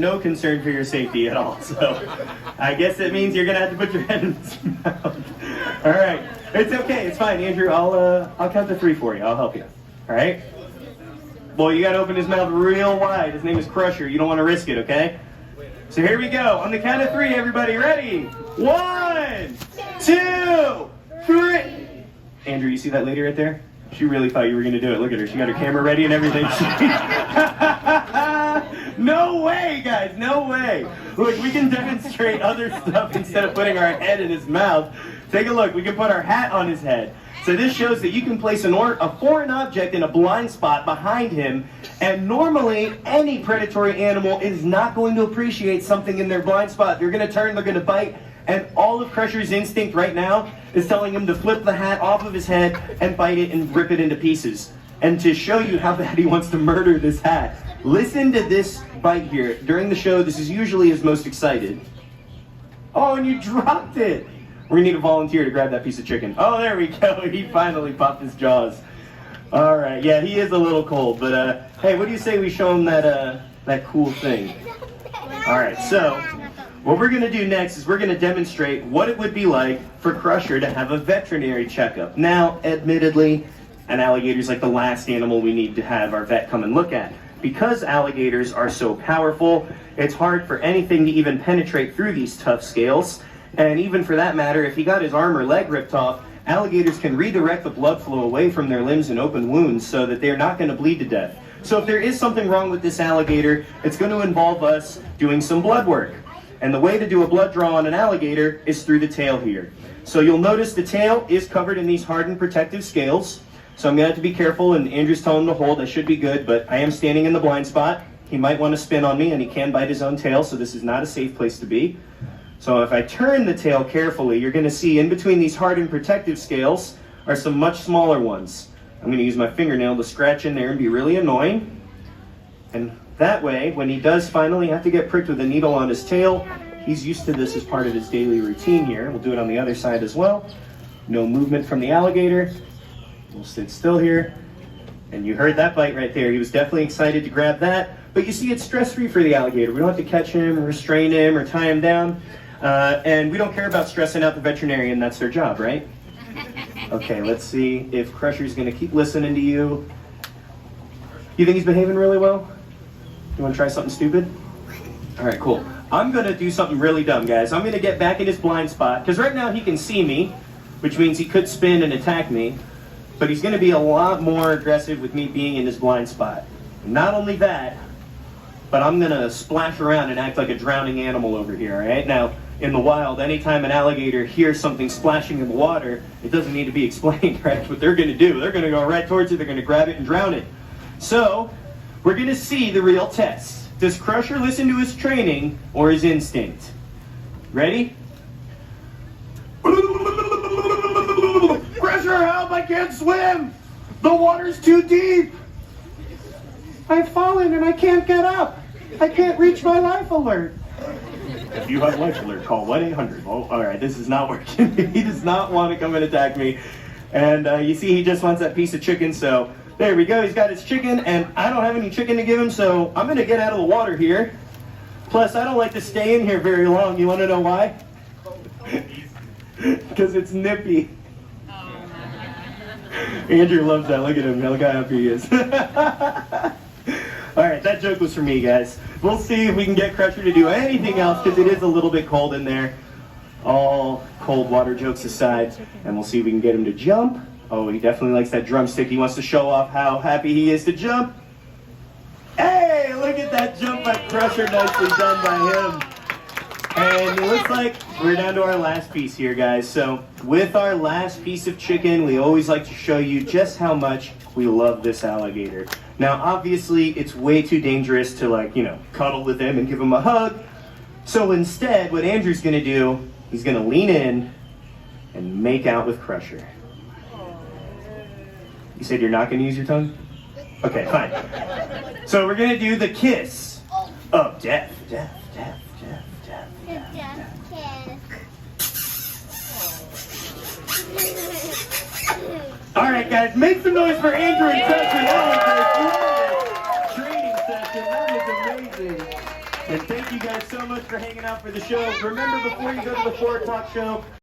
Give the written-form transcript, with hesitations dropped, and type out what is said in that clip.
no concern for your safety at all, so I guess it means you're gonna have to put your head in his mouth. All right, it's okay, it's fine, Andrew. I'll count to 3 for you. I'll help you. All right. Well, you gotta open his mouth real wide. His name is Crusher. You don't want to risk it, okay? So here we go. On the count of 3, everybody, ready? 1, 2, 3. Andrew, you see that lady right there? She really thought you were gonna do it. Look at her. She got her camera ready and everything. No way, guys, no way. Look, we can demonstrate other stuff instead of putting our head in his mouth. Take a look, we can put our hat on his head. So this shows that you can place a foreign object in a blind spot behind him, and normally any predatory animal is not going to appreciate something in their blind spot. They're gonna turn, they're gonna bite, and all of Crusher's instinct right now is telling him to flip the hat off of his head and bite it and rip it into pieces. And to show you how bad he wants to murder this hat, listen to this bite here. During the show, this is usually his most excited. Oh, and you dropped it. We're gonna need a volunteer to grab that piece of chicken. Oh, there we go. He finally popped his jaws. All right, yeah, he is a little cold, but hey, what do you say we show him that cool thing? All right, so what we're gonna do next is we're gonna demonstrate what it would be like for Crusher to have a veterinary checkup. Now, admittedly, an alligator's like the last animal we need to have our vet come and look at. Because alligators are so powerful, it's hard for anything to even penetrate through these tough scales. And even for that matter, if he got his arm or leg ripped off, alligators can redirect the blood flow away from their limbs and open wounds so that they're not going to bleed to death. So if there is something wrong with this alligator, it's going to involve us doing some blood work. And the way to do a blood draw on an alligator is through the tail here. So you'll notice the tail is covered in these hardened protective scales. So I'm going to have to be careful, and Andrew's telling him to hold. I should be good, but I am standing in the blind spot. He might want to spin on me, and he can bite his own tail, so this is not a safe place to be. So if I turn the tail carefully, you're going to see in between these hardened protective scales are some much smaller ones. I'm going to use my fingernail to scratch in there and be really annoying. And that way, when he does finally have to get pricked with a needle on his tail, he's used to this as part of his daily routine here. We'll do it on the other side as well. No movement from the alligator. We'll sit still here. And you heard that bite right there. He was definitely excited to grab that. But you see, it's stress-free for the alligator. We don't have to catch him, or restrain him, or tie him down. And we don't care about stressing out the veterinarian. That's their job, right? Okay, let's see if Crusher's going to keep listening to you. You think he's behaving really well? You want to try something stupid? All right, cool. I'm going to do something really dumb, guys. I'm going to get back in his blind spot, because right now he can see me, which means he could spin and attack me. But he's going to be a lot more aggressive with me being in his blind spot. And not only that, but I'm going to splash around and act like a drowning animal over here, all right? Now, in the wild, anytime an alligator hears something splashing in the water, it doesn't need to be explained, right? What they're going to do, they're going to go right towards it, they're going to grab it and drown it. So, we're going to see the real test. Does Crusher listen to his training or his instinct? Ready? Crusher, help! I can't swim! The water's too deep! I've fallen and I can't get up! I can't reach my life alert! If you have life alert, call 1-800. Oh, alright, this is not working. He does not want to come and attack me. And you see, he just wants that piece of chicken, so there we go. He's got his chicken, and I don't have any chicken to give him, so I'm going to get out of the water here. Plus, I don't like to stay in here very long. You want to know why? Because it's nippy. Andrew loves that. Look at him. Look how happy he is. Alright, that joke was for me, guys. We'll see if we can get Crusher to do anything else, because it is a little bit cold in there. All cold water jokes aside. And we'll see if we can get him to jump. Oh, he definitely likes that drumstick. He wants to show off how happy he is to jump. Hey, look at that jump by Crusher. Nicely done by him. And it looks like we're down to our last piece here, guys. So with our last piece of chicken, we always like to show you just how much we love this alligator. Now, obviously, it's way too dangerous to, cuddle with him and give him a hug. So instead, what Andrew's going to do, he's going to lean in and make out with Crusher. You said you're not going to use your tongue? Okay, fine. So we're going to do the kiss of death, death, death, death, death, death, death. All right, guys, make some noise for Andrew and Crusher. That was a training session. That was amazing. And thank you guys so much for hanging out for the show. Remember, before you go to the 4 o'clock show,